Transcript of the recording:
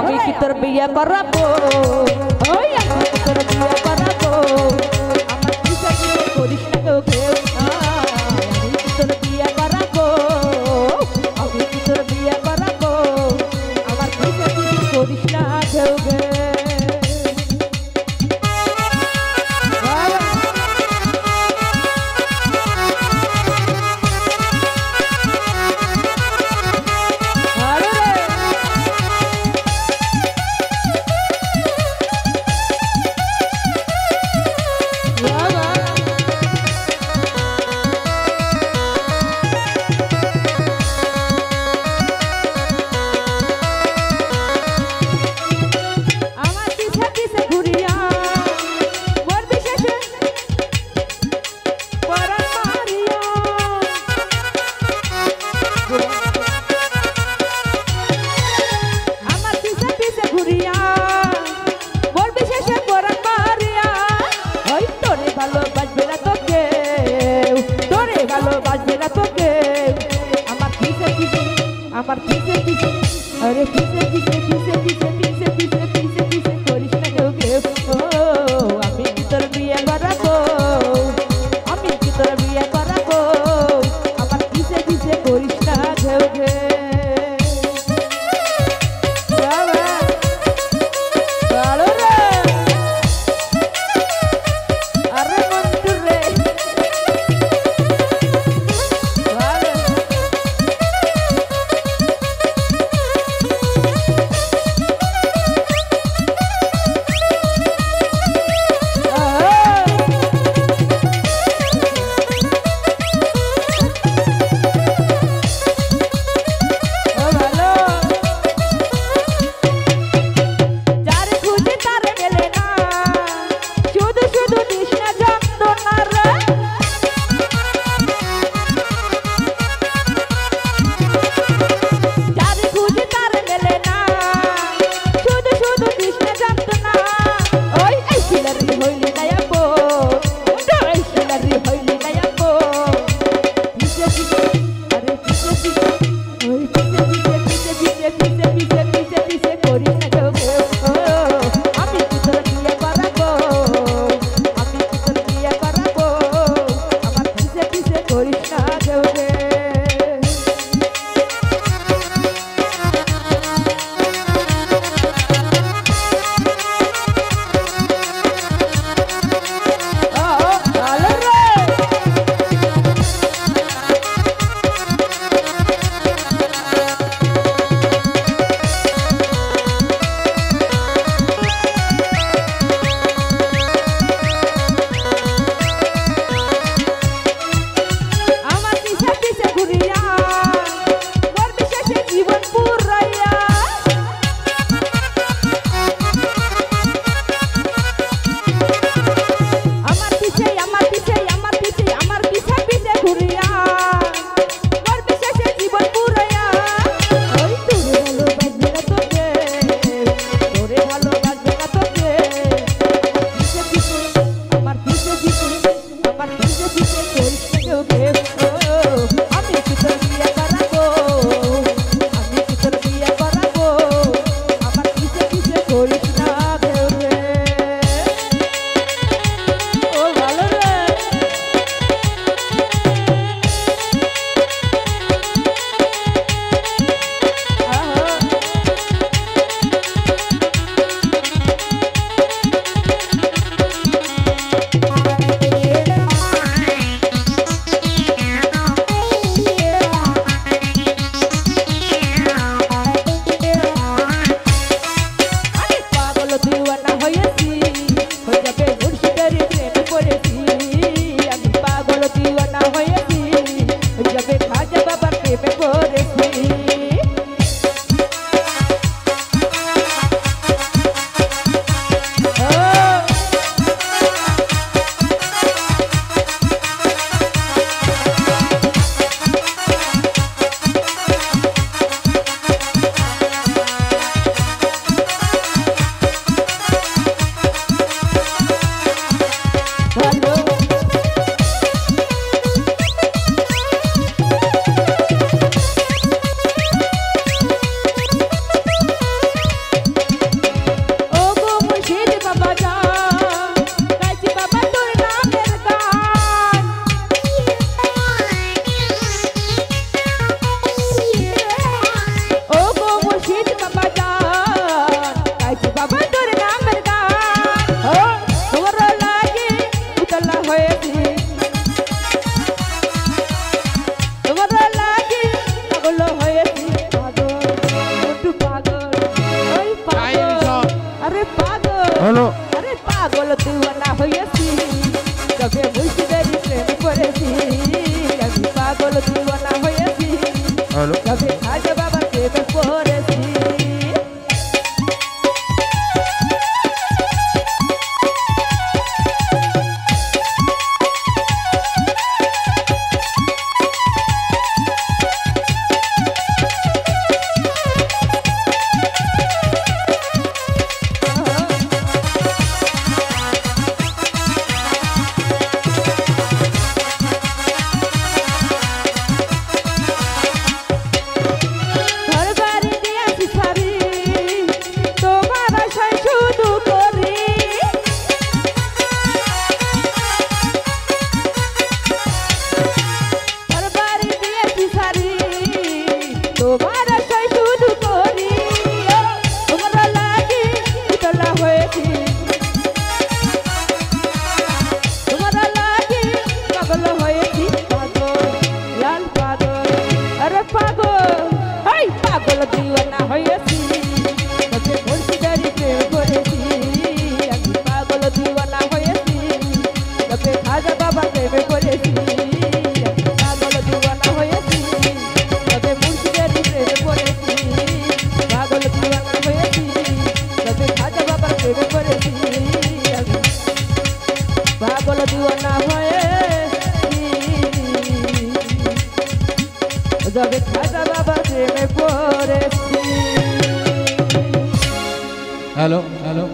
আমি কি তোর বিয়ে করাবো ওই আমি কি তোর বিয়ে করাবো আমার পিছে পিছে করিস না কেউ কেউ আমি কি তোর বিয়ে করাবো আমি কি তোর বিয়ে করাবো আমার পিছে পিছে করিস না কেউ কেউ আমার পিছে পিছে আরে পিছে পিছে পিছে পিছে পিছে পিছে পিছে পিছে করিস না কেউ কেউ আমি কি তোর বিয়ে করাবো আমি কি তোর বিয়ে করাবো আমার পিছে পিছে করিস না কেউ কেউ হ্যালো আরে পাগল দিওয়ানা হয়েছি তবে মুর্শিদেরই প্রেম করেছি আমি পাগল দিওয়ানা হয়েছি হ্যালো তবে খাজা বাবার প্রেম করেছি খাজা বাবা প্রেমে পড়েছি পাগল দিওয়ানা হয়েছি তবে মুর্শিদেরই প্রেমে পড়েছি পাগল দিওয়ানা হয়েছি তবে খাজা বাবার প্রেমে পড়েছি পাগল দিওয়ানা হয়েছি তবে খাজা বাবার প্রেমে পড়েছি হ্যালো হ্যালো